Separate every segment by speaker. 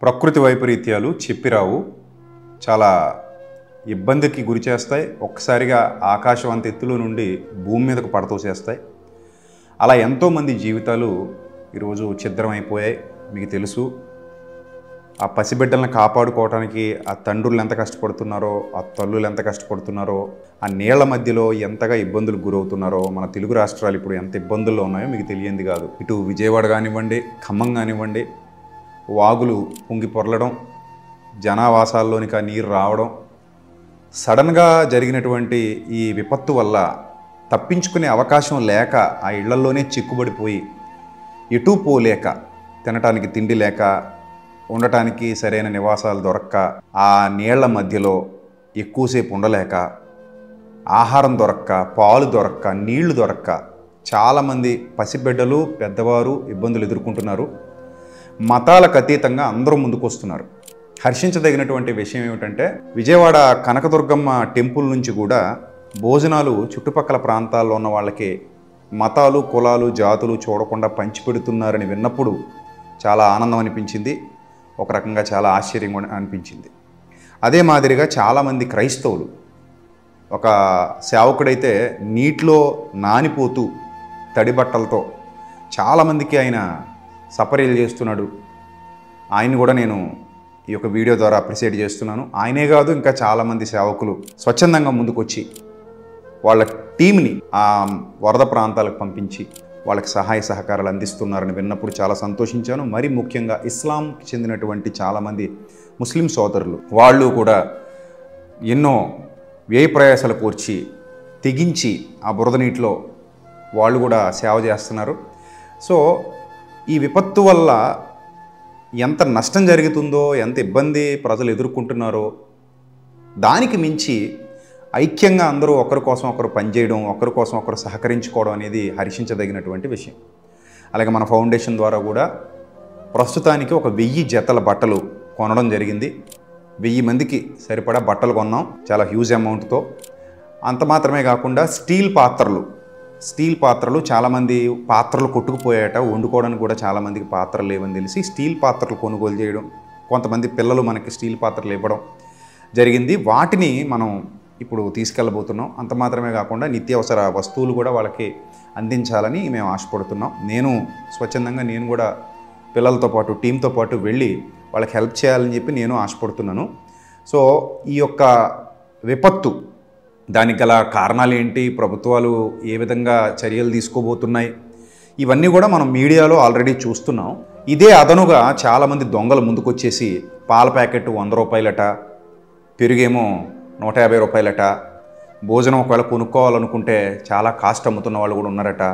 Speaker 1: ప్రకృతి వైపరీత్యాలు చెప్పిరావు, చాలా ఇబ్బందికి గురి చేస్తాయి. ఒక్కసారిగా ఆకాశం అంత ఎత్తులో నుండి భూమి మీదకు పడతోసేస్తాయి. అలా ఎంతోమంది జీవితాలు ఈరోజు ఛిద్రమైపోయాయి. మీకు తెలుసు, ఆ పసిబిడ్డలను కాపాడుకోవడానికి ఆ తండ్రులు ఎంత కష్టపడుతున్నారో, ఆ తల్లులు ఎంత కష్టపడుతున్నారో, ఆ నీళ్ల మధ్యలో ఎంతగా ఇబ్బందులకు గురవుతున్నారో, మన తెలుగు రాష్ట్రాలు ఇప్పుడు ఎంత ఇబ్బందుల్లో ఉన్నాయో మీకు తెలియంది కాదు. ఇటు విజయవాడ కానివ్వండి, ఖమ్మం కానివ్వండి, వాగులు పొంగి పొరలడం, జనావాసాల్లోనికి ఆ నీరు రావడం, సడన్గా జరిగినటువంటి ఈ విపత్తు వల్ల తప్పించుకునే అవకాశం లేక ఆ ఇళ్లల్లోనే చిక్కుబడిపోయి ఎటూ పోలేక, తినటానికి తిండి లేక, ఉండటానికి సరైన నివాసాలు దొరక్క, ఆ నీళ్ల మధ్యలో ఎక్కువసేపు ఉండలేక, ఆహారం దొరక్క, పాలు దొరక్క, నీళ్లు దొరక్క చాలామంది పసిబిడ్డలు, పెద్దవారు ఇబ్బందులు ఎదుర్కొంటున్నారు. మతాలకు అతీతంగా అందరూ ముందుకు వస్తున్నారు. హర్షించదగినటువంటి విషయం ఏమిటంటే, విజయవాడ కనకదుర్గమ్మ టెంపుల్ నుంచి కూడా భోజనాలు చుట్టుపక్కల ప్రాంతాల్లో ఉన్న వాళ్ళకి మతాలు, కులాలు, జాతులు చూడకుండా పంచిపెడుతున్నారని విన్నప్పుడు చాలా ఆనందం అనిపించింది. ఒక రకంగా చాలా ఆశ్చర్యం అనిపించింది. అదే మాదిరిగా చాలామంది క్రైస్తవులు, ఒక సేవకుడైతే నీటిలో నానిపోతూ తడి బట్టలతో చాలామందికి ఆయన సపర్యలు చేస్తున్నాడు. ఆయన్ని కూడా నేను ఈ యొక్క వీడియో ద్వారా అప్రిషియేట్ చేస్తున్నాను. ఆయనే కాదు, ఇంకా చాలామంది సేవకులు స్వచ్ఛందంగా ముందుకొచ్చి వాళ్ళ టీంని ఆ వరద ప్రాంతాలకు పంపించి వాళ్ళకి సహాయ సహకారాలు అందిస్తున్నారని విన్నప్పుడు చాలా సంతోషించాను. మరి ముఖ్యంగా ఇస్లాంకి చెందినటువంటి చాలామంది ముస్లిం సోదరులు, వాళ్ళు కూడా ఎన్నో వ్యయ ప్రయాసాలు కోర్చి తెగించి ఆ బురద నీటిలో వాళ్ళు కూడా సేవ చేస్తున్నారు. సో ఈ విపత్తు వల్ల ఎంత నష్టం జరుగుతుందో, ఎంత ఇబ్బంది ప్రజలు ఎదుర్కొంటున్నారో, దానికి మించి ఐక్యంగా అందరూ ఒకరి కోసం ఒకరు పనిచేయడం, ఒకరి కోసం ఒకరు సహకరించుకోవడం అనేది హర్షించదగినటువంటి విషయం. అలాగే మన ఫౌండేషన్ ద్వారా కూడా ప్రస్తుతానికి ఒక 1000 జతల బట్టలు కొనడం జరిగింది. 1000 మందికి సరిపడా బట్టలు కొన్నాం, చాలా హ్యూజ్ అమౌంట్తో. అంత మాత్రమే కాకుండా స్టీల్ పాత్రలు చాలామంది పాత్రలు కొట్టుకుపోయాట, వండుకోవడానికి కూడా చాలామందికి పాత్రలు లేవని తెలిసి స్టీల్ పాత్రలు కొనుగోలు చేయడం, కొంతమంది పిల్లలు మనకి స్టీల్ పాత్రలు ఇవ్వడం జరిగింది. వాటిని మనం ఇప్పుడు తీసుకెళ్ళబోతున్నాం. అంత మాత్రమే కాకుండా నిత్యావసర వస్తువులు కూడా వాళ్ళకి అందించాలని మేము ఆశపడుతున్నాం. నేను స్వచ్ఛందంగా నేను కూడా పిల్లలతో పాటు, టీంతో పాటు వెళ్ళి వాళ్ళకి హెల్ప్ చేయాలని చెప్పి నేను ఆశపడుతున్నాను. సో ఈ యొక్క విపత్తు, దానికి గల కారణాలు ఏంటి, ప్రభుత్వాలు ఏ విధంగా చర్యలు తీసుకోబోతున్నాయి, ఇవన్నీ కూడా మనం మీడియాలో ఆల్రెడీ చూస్తున్నాం. ఇదే అదనుగా చాలామంది దొంగలు ముందుకొచ్చేసి పాల ప్యాకెట్ 100 రూపాయలట, పెరుగేమో 150 రూపాయలట, భోజనం ఒకవేళ కొనుక్కోవాలనుకుంటే చాలా కాస్ట్ అమ్ముతున్న వాళ్ళు కూడా ఉన్నారట,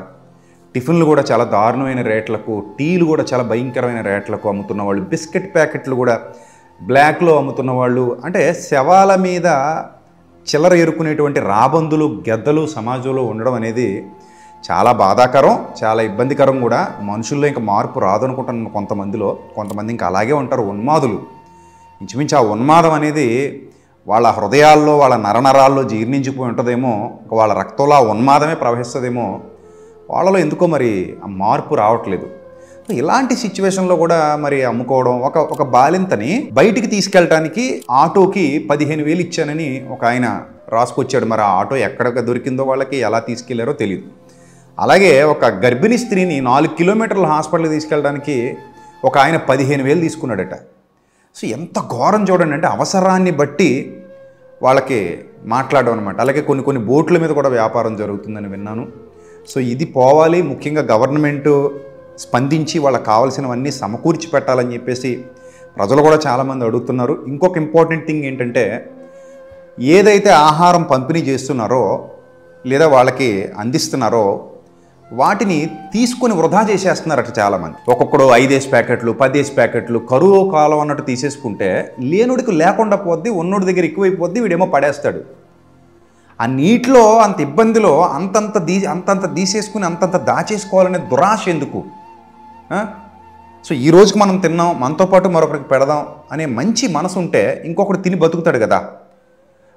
Speaker 1: టిఫిన్లు కూడా చాలా దారుణమైన రేట్లకు, టీలు కూడా చాలా భయంకరమైన రేట్లకు అమ్ముతున్న వాళ్ళు, బిస్కెట్ ప్యాకెట్లు కూడా బ్లాక్లో అమ్ముతున్న వాళ్ళు, అంటే శవాల మీద చిల్లర ఏరుకునేటువంటి రాబందులు, గెద్దలు సమాజంలో ఉండడం అనేది చాలా బాధాకరం, చాలా ఇబ్బందికరం కూడా. మనుషుల్లో ఇంకా మార్పు రాదనుకుంటున్నాను కొంతమంది ఇంకా అలాగే ఉంటారు, ఉన్మాదులు. ఇంచుమించు ఆ ఉన్మాదం అనేది వాళ్ళ హృదయాల్లో, వాళ్ళ నరనరాల్లో జీర్ణించిపోయి ఉంటుందేమో, వాళ్ళ రక్తంలో ఆ ఉన్మాదమే ప్రవహిస్తుందేమో. వాళ్ళలో ఎందుకో మరి ఆ మార్పు రావట్లేదు. ఇలాంటి సిచ్యువేషన్లో కూడా మరి అమ్ముకోవడం, ఒక బాలింతని బయటికి తీసుకెళ్ళటానికి ఆటోకి 15,000 ఇచ్చానని ఒక ఆయన రాసుకొచ్చాడు. మరి ఆ ఆటో ఎక్కడ దొరికిందో, వాళ్ళకి ఎలా తీసుకెళ్లారో తెలియదు. అలాగే ఒక గర్భిణీ స్త్రీని 4 కిలోమీటర్ల హాస్పిటల్కి తీసుకెళ్ళడానికి ఒక ఆయన 15,000 తీసుకున్నాడట. సో ఎంత ఘోరం చూడండి. అంటే అవసరాన్ని బట్టి వాళ్ళకి మాట్లాడడం అనమాట. అలాగే కొన్ని బోట్ల మీద కూడా వ్యాపారం జరుగుతుందని విన్నాను. సో ఇది పోవాలి. ముఖ్యంగా గవర్నమెంటు స్పందించి వాళ్ళకి కావాల్సినవన్నీ సమకూర్చి పెట్టాలని చెప్పేసి ప్రజలు కూడా చాలామంది అడుగుతున్నారు. ఇంకొక ఇంపార్టెంట్ థింగ్ ఏంటంటే, ఏదైతే ఆహారం పంపిణీ చేస్తున్నారో లేదా వాళ్ళకి అందిస్తున్నారో వాటిని తీసుకొని వృధా చేసేస్తున్నారట చాలామంది. ఒక్కొక్కడు 5 ప్యాకెట్లు, 10 ప్యాకెట్లు, కరువు కాలం అన్నట్టు తీసేసుకుంటే లేనుడికి లేకుండా పోద్ది, ఉన్నోడి దగ్గర ఎక్కువైపోద్ది, వీడేమో పడేస్తాడు. ఆ నీటిలో అంత ఇబ్బందిలో అంతంత తీసేసుకుని అంతంత దాచేసుకోవాలనే దురాశ ఎందుకు? సో ఈ రోజుకి మనం తిన్నాం, మనతో పాటు మరొకరికి పెడదాం అనే మంచి మనసు ఉంటే ఇంకొకటి తిని బతుకుతాడు కదా.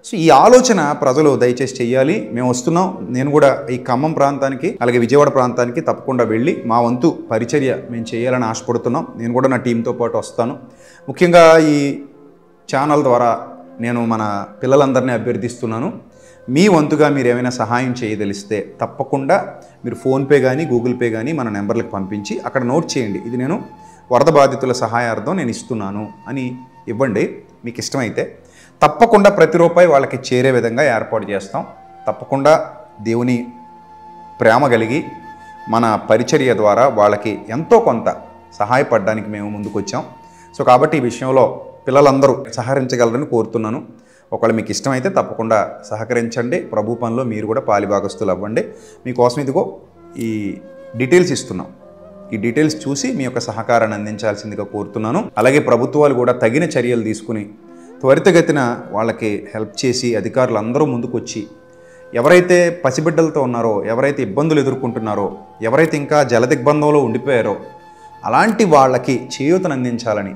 Speaker 1: సో ఈ ఆలోచన ప్రజలు దయచేసి చెయ్యాలి. మేము వస్తున్నాం. నేను కూడా ఈ ఖమ్మం ప్రాంతానికి అలాగే విజయవాడ ప్రాంతానికి తప్పకుండా వెళ్ళి మా వంతు పరిచర్య మేము చేయాలని ఆశపడుతున్నాం. నేను కూడా నా టీంతో పాటు వస్తాను. ముఖ్యంగా ఈ ఛానల్ ద్వారా నేను మన పిల్లలందరినీ అభ్యర్థిస్తున్నాను. మీ వంతుగా మీరు ఏమైనా సహాయం చేయదలిస్తే తప్పకుండా మీరు ఫోన్పే కానీ గూగుల్ పే కానీ మన నెంబర్లకు పంపించి అక్కడ నోట్ చేయండి, ఇది నేను వరద బాధితుల సహాయార్థం నేను ఇస్తున్నాను అని ఇవ్వండి. మీకు ఇష్టమైతే తప్పకుండా ప్రతి రూపాయి వాళ్ళకి చేరే విధంగా ఏర్పాటు చేస్తాం. తప్పకుండా దేవుని ప్రేమ కలిగి మన పరిచర్య ద్వారా వాళ్ళకి ఎంతో కొంత సహాయపడడానికి మేము ముందుకు వచ్చాం. సో కాబట్టి ఈ విషయంలో పిల్లలందరూ సహకరించగలరని కోరుతున్నాను. ఒకవేళ మీకు ఇష్టమైతే తప్పకుండా సహకరించండి. ప్రభు పనిలో మీరు కూడా పాలిభాగస్తులు అవ్వండి. మీకోసం ఇదిగో ఈ డీటెయిల్స్ ఇస్తున్నాం. ఈ డీటెయిల్స్ చూసి మీ యొక్క సహకారాన్ని అందించాల్సిందిగా కోరుతున్నాను. అలాగే ప్రభుత్వాలు కూడా తగిన చర్యలు తీసుకుని త్వరితగతిన వాళ్ళకి హెల్ప్ చేసి అధికారులు అందరూ ముందుకు వచ్చి ఎవరైతే పసిబిడ్డలతో ఉన్నారో, ఎవరైతే ఇబ్బందులు ఎదుర్కొంటున్నారో, ఎవరైతే ఇంకా జలదిగ్బంధంలో ఉండిపోయారో అలాంటి వాళ్ళకి చేయూతను అందించాలని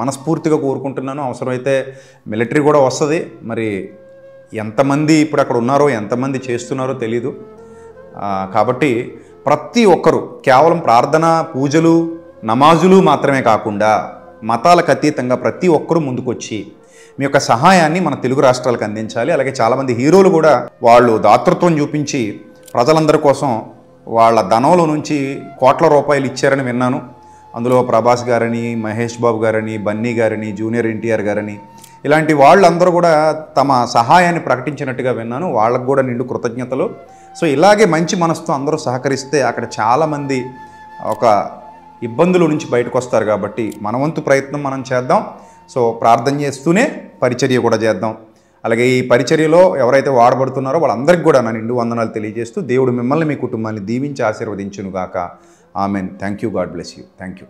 Speaker 1: మనస్ఫూర్తిగా కోరుకుంటున్నాను. అవసరమైతే మిలిటరీ కూడా వస్తుంది. మరి ఎంతమంది ఇప్పుడు అక్కడ ఉన్నారో, ఎంతమంది చేస్తున్నారో తెలీదు. కాబట్టి ప్రతి ఒక్కరూ కేవలం ప్రార్థన, పూజలు, నమాజులు మాత్రమే కాకుండా మతాలకు అతీతంగా ప్రతి ఒక్కరూ ముందుకొచ్చి మీ యొక్క సహాయాన్ని మన తెలుగు రాష్ట్రాలకు అందించాలి. అలాగే చాలామంది హీరోలు కూడా వాళ్ళు దాతృత్వం చూపించి ప్రజలందరి కోసం వాళ్ళ ధనంలో నుంచి కోట్ల రూపాయలు ఇచ్చారని విన్నాను. అందులో ప్రభాస్ గారని, మహేష్ బాబు గారని, బన్నీ గారని, జూనియర్ ఎన్టీఆర్ గారని ఇలాంటి వాళ్ళందరూ కూడా తమ సహాయాన్ని ప్రకటించినట్టుగా విన్నాను. వాళ్ళకు కూడా నిండు కృతజ్ఞతలు. సో ఇలాగే మంచి మనసుతో అందరూ సహకరిస్తే అక్కడ చాలామంది ఒక ఇబ్బందుల నుంచి బయటకు వస్తారు. కాబట్టి మన వంతు ప్రయత్నం మనం చేద్దాం. సో ప్రార్థన చేస్తూనే పరిచర్య కూడా చేద్దాం. అలాగే ఈ పరిచర్యలో ఎవరైతే వాడబడుతున్నారో వాళ్ళందరికీ కూడా నా నిండు వందనాలు తెలియజేస్తూ దేవుడు మిమ్మల్ని, మీ కుటుంబాన్ని దీవించి ఆశీర్వదించును గాక. Amen. Thank you. God bless you. Thank you.